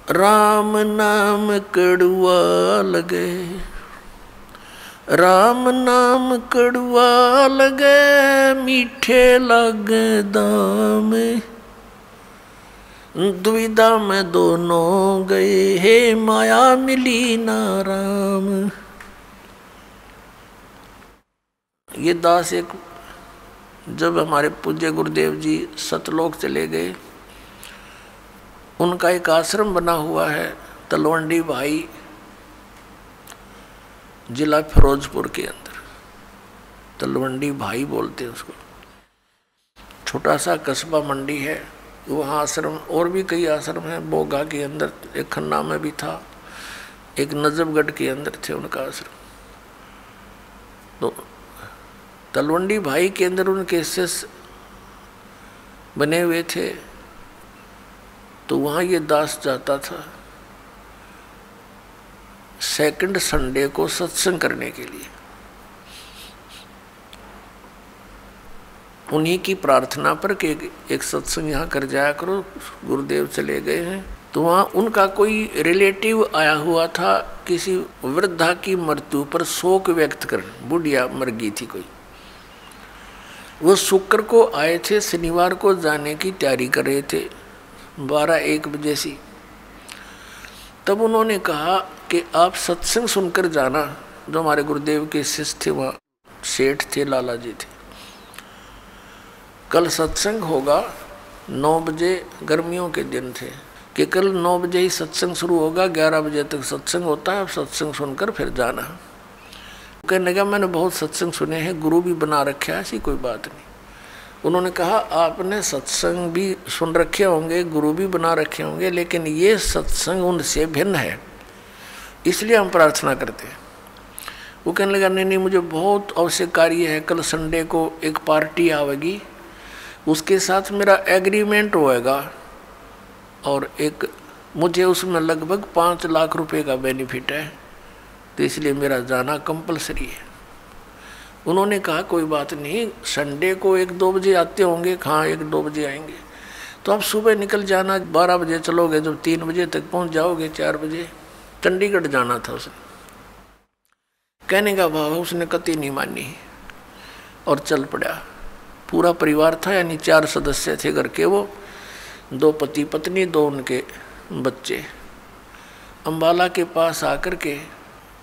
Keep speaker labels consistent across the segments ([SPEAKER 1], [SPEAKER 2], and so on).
[SPEAKER 1] राम नाम कड़ुआ लगे, राम नाम कड़ुआ लगे, मीठे लागे दाम। दुविधा में दोनों गए, हे माया मिली ना राम। ये दास एक, जब हमारे पूज्य गुरुदेव जी सतलोक चले गए, उनका एक आश्रम बना हुआ है तलवंडी भाई, जिला फिरोजपुर के अंदर। तलवंडी भाई बोलते हैं उसको। छोटा सा कस्बा मंडी है, वहाँ आश्रम, और भी कई आश्रम हैं। बोगा के अंदर एक, खन्ना में भी था, एक नजफगढ़ के अंदर थे उनका आश्रम। तो तलवंडी भाई के अंदर उनके शिष्य बने हुए थे। तो वहाँ ये दास जाता था सेकंड संडे को सत्संग करने के लिए। उन्हीं की प्रार्थना पर कि एक सत्संग यहाँ कर जाया करो, गुरुदेव चले गए हैं। तो वहाँ उनका कोई रिलेटिव आया हुआ था, किसी वृद्धा की मृत्यु पर शोक व्यक्त कर, बुढ़िया मर गई थी कोई। वो शुक्र को आए थे, शनिवार को जाने की तैयारी कर रहे थे 12-1 बजे सी। तब उन्होंने कहा कि आप सत्संग सुनकर जाना। जो हमारे गुरुदेव के शिष्य थे, वहाँ सेठ थे, लाला जी थे। कल सत्संग होगा 9 बजे, गर्मियों के दिन थे कि कल 9 बजे ही सत्संग शुरू होगा, 11 बजे तक सत्संग होता है, सत्संग सुनकर फिर जाना। कहने लगा मैंने बहुत सत्संग सुने हैं, गुरु भी बना रखा है, ऐसी कोई बात नहीं। उन्होंने कहा आपने सत्संग भी सुन रखे होंगे, गुरु भी बना रखे होंगे, लेकिन ये सत्संग उनसे भिन्न है, इसलिए हम प्रार्थना करते हैं। वो कहने लगा नहीं, मुझे बहुत आवश्यक कार्य है, कल संडे को एक पार्टी आवेगी, उसके साथ मेरा एग्रीमेंट होएगा और एक मुझे उसमें लगभग 5 लाख रुपए का बेनिफिट है, तो इसलिए मेरा जाना कंपलसरी है। उन्होंने कहा कोई बात नहीं, संडे को 1-2 बजे आते होंगे। हाँ 1-2 बजे आएंगे, तो आप सुबह निकल जाना, 12 बजे चलोगे, जब 3 बजे तक पहुंच जाओगे, 4 बजे। चंडीगढ़ जाना था उसने। कहने का भाव उसने कतई नहीं मानी और चल पड़ा। पूरा परिवार था, यानी 4 सदस्य थे घर के, वो 2 पति पत्नी, 2 उनके बच्चे। अम्बाला के पास आकर के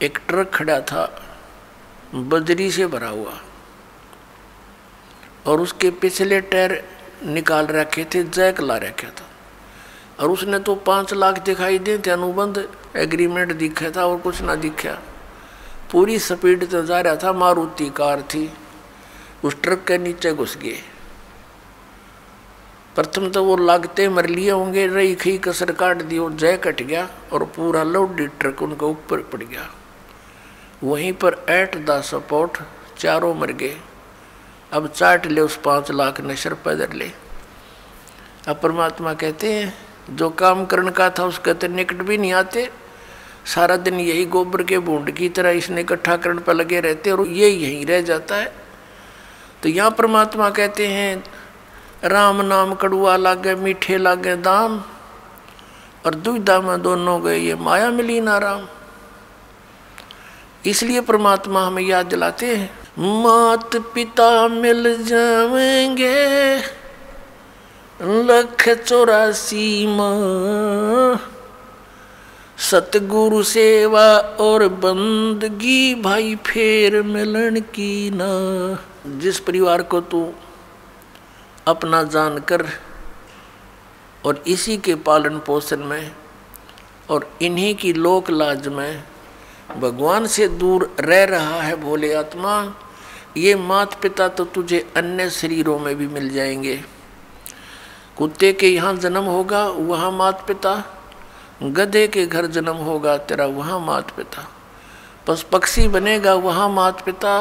[SPEAKER 1] एक ट्रक खड़ा था बजरी से भरा हुआ, और उसके पिछले टायर निकाल रखे थे, जैक ला रखा था, और उसने तो 5 लाख दिखाई दे थे, अनुबंध एग्रीमेंट दिखा था और कुछ ना दिखा। पूरी स्पीड तो जा रहा था, मारुति कार थी, उस ट्रक के नीचे घुस गए। प्रथम तो वो लागते मर लिए होंगे, रही खी कसर काट दी, और जय कट गया और पूरा लोडेड ट्रक उनके ऊपर पड़ गया। वहीं पर एट द सपोर्ट चारों मर गए। अब चाट ले उस 5 लाख नशर पैदल ले। अब परमात्मा कहते हैं जो काम करने का था उसके तो निकट भी नहीं आते, सारा दिन यही गोबर के बूंद की तरह इसने इकट्ठा करने पर लगे रहते और ये यहीं रह जाता है। तो यहाँ परमात्मा कहते हैं राम नाम कड़ुआ लागे, मीठे लागे दाम, और दुविधा में दोनों गए, ये माया मिली ना राम। इसलिए परमात्मा हमें याद दिलाते हैं, मात पिता मिल जाएंगे 184 माँ, सतगुरु सेवा और बंदगी भाई फेर मिलन की ना। जिस परिवार को तू अपना जानकर और इसी के पालन पोषण में और इन्हीं की लोक लाज में भगवान से दूर रह रहा है भोले आत्मा, ये माता पिता तो तुझे अन्य शरीरों में भी मिल जाएंगे। कुत्ते के यहाँ जन्म होगा वहाँ माता पिता, गधे के घर जन्म होगा तेरा वहाँ माता पिता, बस पक्षी बनेगा वहाँ माता पिता,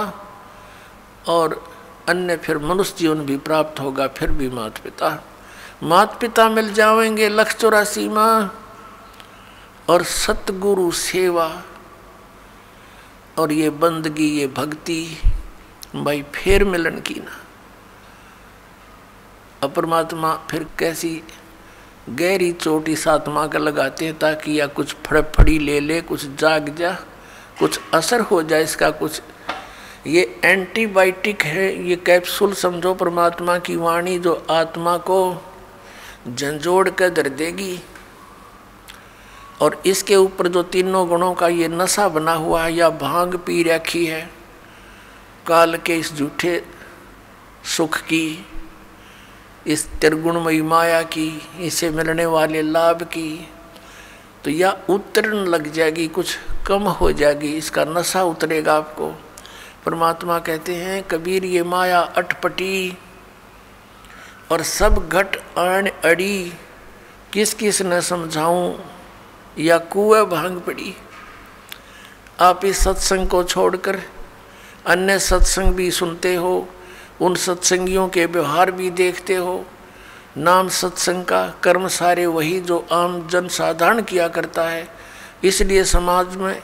[SPEAKER 1] और अन्य फिर मनुष्य जीवन भी प्राप्त होगा फिर भी माता पिता। माता पिता मिल जाएंगे 184 माँ, और सतगुरु सेवा और ये बंदगी ये भक्ति भाई फिर मिलन की ना। अब परमात्मा फिर कैसी गहरी चोट इस आत्मा का लगाते हैं ताकि या कुछ फड़फड़ी ले ले, कुछ जाग जा, कुछ असर हो जाए इसका कुछ। ये एंटीबायोटिक है, ये कैप्सूल समझो परमात्मा की वाणी जो आत्मा को झंझोड़ कर धर देगी। और इसके ऊपर जो तीनों गुणों का ये नशा बना हुआ है, या भांग पी रखी है काल के इस झूठे सुख की, इस त्रिगुणमयी माया की, इसे मिलने वाले लाभ की, तो या उतरन लग जाएगी, कुछ कम हो जाएगी, इसका नशा उतरेगा आपको। परमात्मा कहते हैं कबीर ये माया अटपटी और सब घट आन अड़ी, किस किस न समझाऊं या कुएं भांग पड़ी। आप इस सत्संग को छोड़कर अन्य सत्संग भी सुनते हो, उन सत्संगियों के व्यवहार भी देखते हो। नाम सत्संग का, कर्म सारे वही जो आम जन साधारण किया करता है। इसलिए समाज में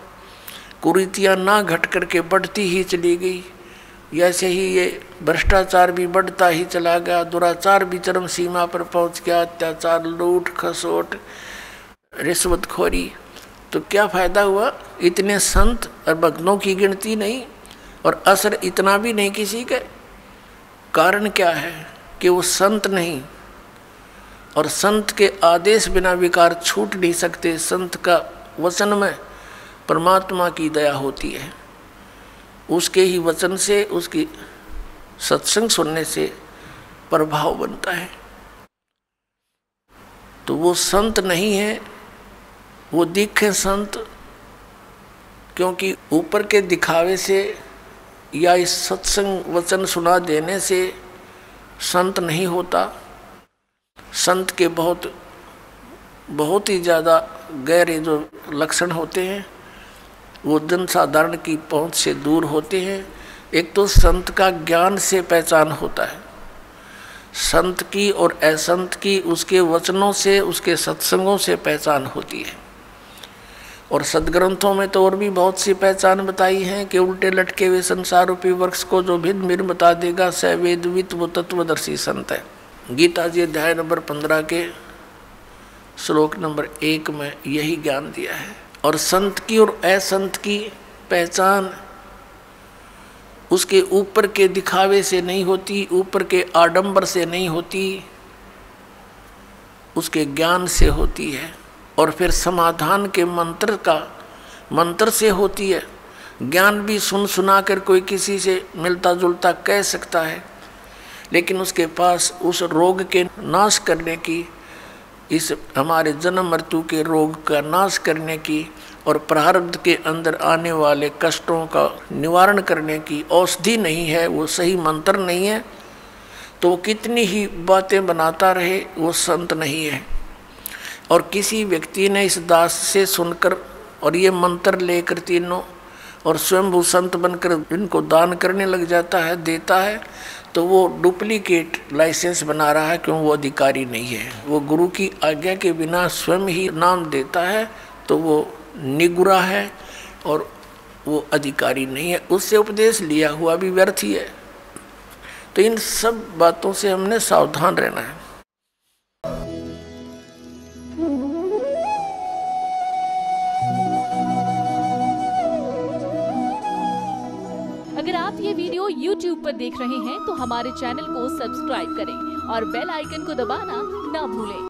[SPEAKER 1] कुरीतियाँ ना घट करके बढ़ती ही चली गई। ऐसे ही ये भ्रष्टाचार भी बढ़ता ही चला गया, दुराचार भी चरम सीमा पर पहुंच गया, अत्याचार, लूट खसोट, रिश्वतखोरी। तो क्या फायदा हुआ? इतने संत और भक्तों की गिनती नहीं और असर इतना भी नहीं किसी के। कारण क्या है कि वो संत नहीं, और संत के आदेश बिना विकार छूट नहीं सकते। संत का वचन में परमात्मा की दया होती है, उसके ही वचन से, उसकी सत्संग सुनने से प्रभाव बनता है। तो वो संत नहीं है, वो दिखे संत, क्योंकि ऊपर के दिखावे से या इस सत्संग वचन सुना देने से संत नहीं होता। संत के बहुत ही ज़्यादा गहरे जो लक्षण होते हैं वो जन साधारण की पहुंच से दूर होते हैं। एक तो संत का ज्ञान से पहचान होता है, संत की और असंत की उसके वचनों से, उसके सत्संगों से पहचान होती है। और सदग्रंथों में तो और भी बहुत सी पहचान बताई हैं कि उल्टे लटके हुए संसार रूपी वृक्ष को जो भिन्न भिन्न बता देगा स वेदवित वो तत्वदर्शी संत है। गीता जी अध्याय नंबर 15 के श्लोक नंबर 1 में यही ज्ञान दिया है। और संत की और असंत की पहचान उसके ऊपर के दिखावे से नहीं होती, ऊपर के आडंबर से नहीं होती, उसके ज्ञान से होती है। और फिर समाधान के मंत्र से होती है। ज्ञान भी सुना कर कोई किसी से मिलता जुलता कह सकता है, लेकिन उसके पास उस रोग के नाश करने की, इस हमारे जन्म मृत्यु के रोग का नाश करने की और प्रारब्ध के अंदर आने वाले कष्टों का निवारण करने की औषधि नहीं है, वो सही मंत्र नहीं है, तो कितनी ही बातें बनाता रहे वो संत नहीं है। और किसी व्यक्ति ने इस दास से सुनकर और ये मंत्र लेकर तीनों और स्वयं संत बनकर इनको दान करने लग जाता है, देता है, तो वो डुप्लीकेट लाइसेंस बना रहा है, क्यों? वो अधिकारी नहीं है। वो गुरु की आज्ञा के बिना स्वयं ही नाम देता है तो वो निगुरा है और वो अधिकारी नहीं है, उससे उपदेश लिया हुआ भी व्यर्थ ही है। तो इन सब बातों से हमने सावधान रहना है।
[SPEAKER 2] अगर आप ये वीडियो YouTube पर देख रहे हैं तो हमारे चैनल को सब्सक्राइब करें और बेल आइकन को दबाना ना भूलें।